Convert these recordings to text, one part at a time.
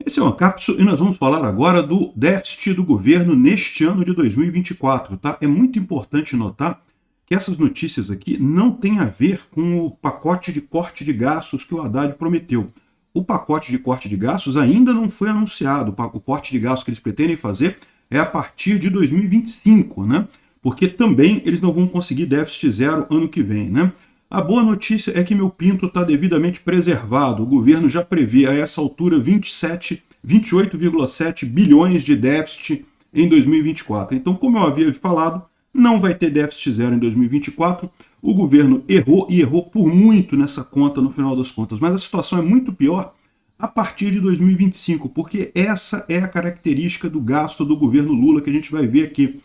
Esse é uma cápsula e nós vamos falar agora do déficit do governo neste ano de 2024, tá? É muito importante notar que essas notícias aqui não têm a ver com o pacote de corte de gastos que o Haddad prometeu. O pacote de corte de gastos ainda não foi anunciado. O corte de gastos que eles pretendem fazer é a partir de 2025, né? Porque também eles não vão conseguir déficit zero ano que vem, né? A boa notícia é que meu pinto está devidamente preservado. O governo já prevê a essa altura 28,7 bilhões de déficit em 2024. Então, como eu havia falado, não vai ter déficit zero em 2024. O governo errou e errou por muito nessa conta no final das contas. Mas a situação é muito pior a partir de 2025, porque essa é a característica do gasto do governo Lula que a gente vai ver aqui.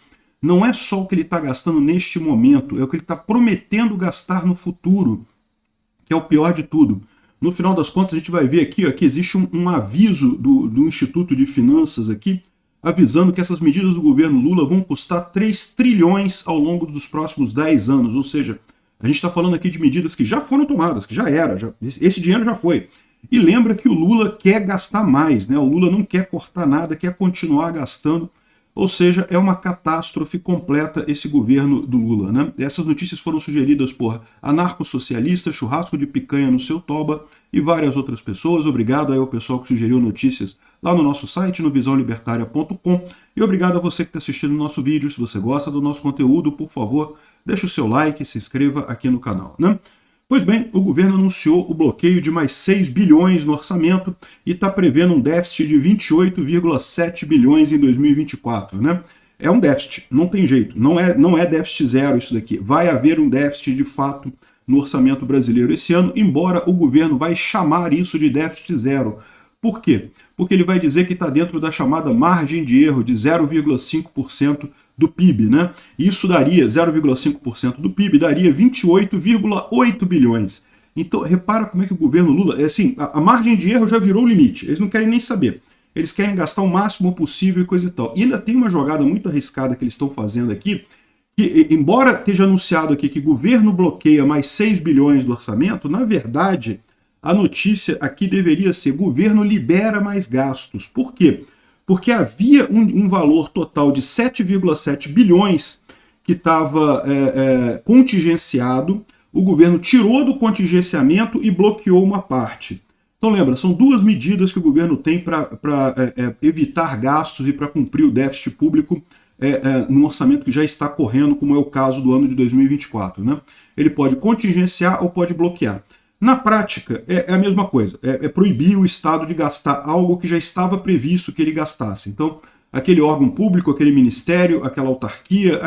Não é só o que ele está gastando neste momento, é o que ele está prometendo gastar no futuro, que é o pior de tudo. No final das contas, a gente vai ver aqui ó, que existe um aviso do Instituto de Finanças aqui, avisando que essas medidas do governo Lula vão custar 3 trilhões ao longo dos próximos 10 anos. Ou seja, a gente está falando aqui de medidas que já foram tomadas, que já era, esse dinheiro já foi. E lembra que o Lula quer gastar mais, né? O Lula não quer cortar nada, quer continuar gastando. Ou seja, é uma catástrofe completa esse governo do Lula, né? Essas notícias foram sugeridas por anarcossocialista, churrasco de picanha no seu toba e várias outras pessoas. Obrigado aí ao pessoal que sugeriu notícias lá no nosso site, no visãolibertaria.com. E obrigado a você que está assistindo o nosso vídeo. Se você gosta do nosso conteúdo, por favor, deixe o seu like e se inscreva aqui no canal, né? Pois bem, o governo anunciou o bloqueio de mais 6 bilhões no orçamento e está prevendo um déficit de 28,7 bilhões em 2024, né? É um déficit, não tem jeito, não é déficit zero isso daqui. Vai haver um déficit de fato no orçamento brasileiro esse ano, embora o governo vai chamar isso de déficit zero. Por quê? Porque ele vai dizer que está dentro da chamada margem de erro de 0,5% do PIB, né? Isso daria 0,5% do PIB, daria 28,8 bilhões. Então, repara como é que o governo Lula, assim, a margem de erro já virou o limite, eles não querem nem saber. Eles querem gastar o máximo possível e coisa e tal. E ainda tem uma jogada muito arriscada que eles estão fazendo aqui, que, embora esteja anunciado aqui que o governo bloqueia mais 6 bilhões do orçamento, na verdade, a notícia aqui deveria ser: governo libera mais gastos. Por quê? Porque havia um valor total de 7,7 bilhões que estava contingenciado, o governo tirou do contingenciamento e bloqueou uma parte. Então lembra, são duas medidas que o governo tem para evitar gastos e para cumprir o déficit público num orçamento que já está correndo, como é o caso do ano de 2024. Né? Ele pode contingenciar ou pode bloquear. Na prática, é a mesma coisa, é proibir o Estado de gastar algo que já estava previsto que ele gastasse. Então, aquele órgão público, aquele ministério, aquela autarquia,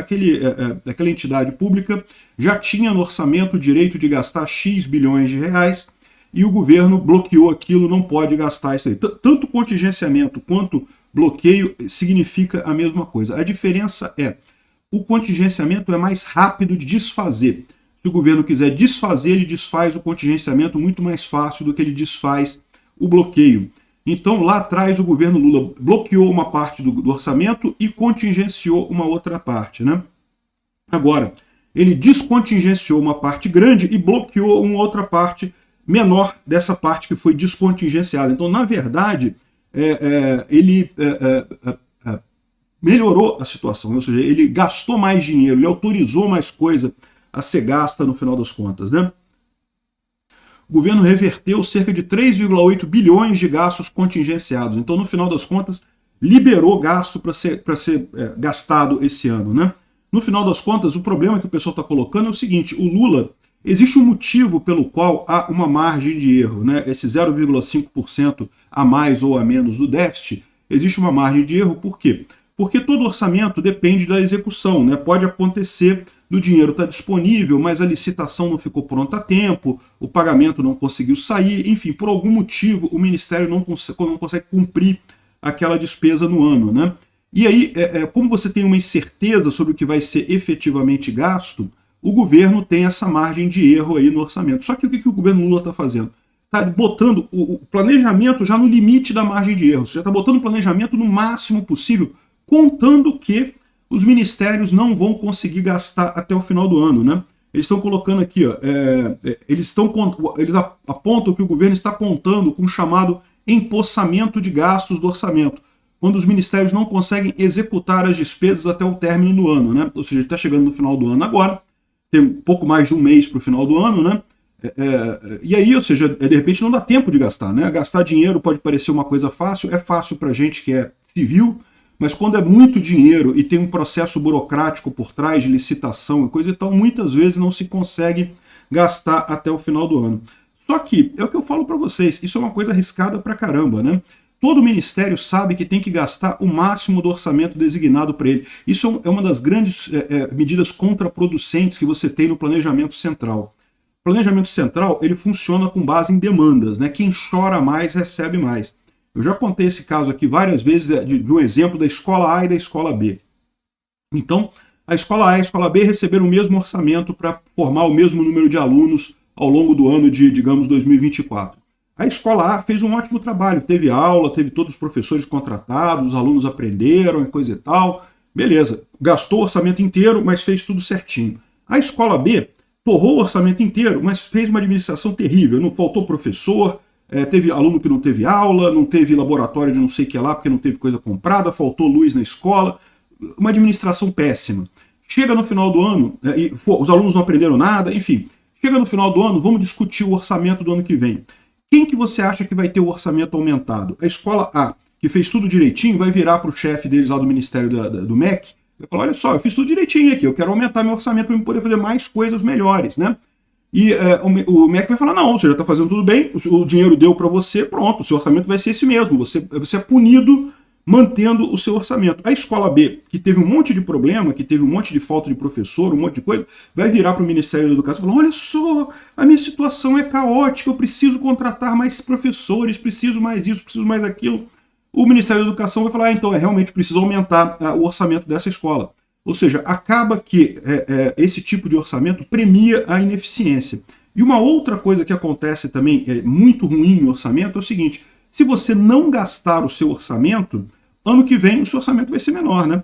aquela entidade pública já tinha no orçamento o direito de gastar X bilhões de reais e o governo bloqueou aquilo, não pode gastar isso aí. Tanto contingenciamento quanto bloqueio significa a mesma coisa. A diferença é, o contingenciamento é mais rápido de desfazer. Se o governo quiser desfazer, ele desfaz o contingenciamento muito mais fácil do que ele desfaz o bloqueio. Então, lá atrás, o governo Lula bloqueou uma parte do orçamento e contingenciou uma outra parte, né? Agora, ele descontingenciou uma parte grande e bloqueou uma outra parte menor dessa parte que foi descontingenciada. Então, na verdade, ele melhorou a situação, ou seja, ele gastou mais dinheiro, ele autorizou mais coisa a ser gasta no final das contas, né? O governo reverteu cerca de 3,8 bilhões de gastos contingenciados. Então, no final das contas, liberou gasto para ser gastado esse ano, né? No final das contas, o problema que o pessoal está colocando é o seguinte: o Lula, existe um motivo pelo qual há uma margem de erro, né? Esse 0,5% a mais ou a menos do déficit, existe uma margem de erro, por quê? Porque todo orçamento depende da execução, né? Pode acontecer do dinheiro estar disponível, mas a licitação não ficou pronta a tempo, o pagamento não conseguiu sair, enfim, por algum motivo o Ministério não consegue cumprir aquela despesa no ano, né? E aí, como você tem uma incerteza sobre o que vai ser efetivamente gasto, o governo tem essa margem de erro aí no orçamento. Só que o que o governo Lula está fazendo? Está botando o planejamento já no limite da margem de erro, você já está botando o planejamento no máximo possível, contando que os ministérios não vão conseguir gastar até o final do ano, né? Eles estão colocando aqui, ó, eles apontam que o governo está contando com o chamado empossamento de gastos do orçamento, quando os ministérios não conseguem executar as despesas até o término do ano, né? Ou seja, está chegando no final do ano agora, tem um pouco mais de um mês para o final do ano, né? E aí, ou seja, de repente não dá tempo de gastar, né? Gastar dinheiro pode parecer uma coisa fácil, é fácil para gente que é civil, mas quando é muito dinheiro e tem um processo burocrático por trás de licitação e coisa e tal, muitas vezes não se consegue gastar até o final do ano. Só que, é o que eu falo para vocês, isso é uma coisa arriscada pra caramba, né? Todo ministério sabe que tem que gastar o máximo do orçamento designado para ele. Isso é uma das grandes medidas contraproducentes que você tem no planejamento central. O planejamento central, ele funciona com base em demandas, né? Quem chora mais recebe mais. Eu já contei esse caso aqui várias vezes de um exemplo da escola A e da escola B. Então, a escola A e a escola B receberam o mesmo orçamento para formar o mesmo número de alunos ao longo do ano de, digamos, 2024. A escola A fez um ótimo trabalho, teve aula, teve todos os professores contratados, os alunos aprenderam e coisa e tal. Beleza, gastou o orçamento inteiro, mas fez tudo certinho. A escola B torrou o orçamento inteiro, mas fez uma administração terrível. Não faltou professor, teve aluno que não teve aula, não teve laboratório de não sei o que lá, porque não teve coisa comprada, faltou luz na escola. Uma administração péssima. Chega no final do ano, os alunos não aprenderam nada, enfim. Chega no final do ano, vamos discutir o orçamento do ano que vem. Quem que você acha que vai ter o orçamento aumentado? A escola A, que fez tudo direitinho, vai virar para o chefe deles lá do Ministério do MEC, vai falar, olha só, eu fiz tudo direitinho aqui, eu quero aumentar meu orçamento para eu poder fazer mais coisas melhores, né? E o MEC vai falar, não, você já está fazendo tudo bem, o dinheiro deu para você, pronto, o seu orçamento vai ser esse mesmo, você é punido mantendo o seu orçamento. A escola B, que teve um monte de problema, que teve um monte de falta de professor, um monte de coisa, vai virar para o Ministério da Educação e falar, olha só, a minha situação é caótica, eu preciso contratar mais professores, preciso mais isso, preciso mais aquilo. O Ministério da Educação vai falar, então, realmente preciso aumentar o orçamento dessa escola. Ou seja, acaba que esse tipo de orçamento premia a ineficiência. E uma outra coisa que acontece também, muito ruim no orçamento, é o seguinte, se você não gastar o seu orçamento, ano que vem o seu orçamento vai ser menor, né?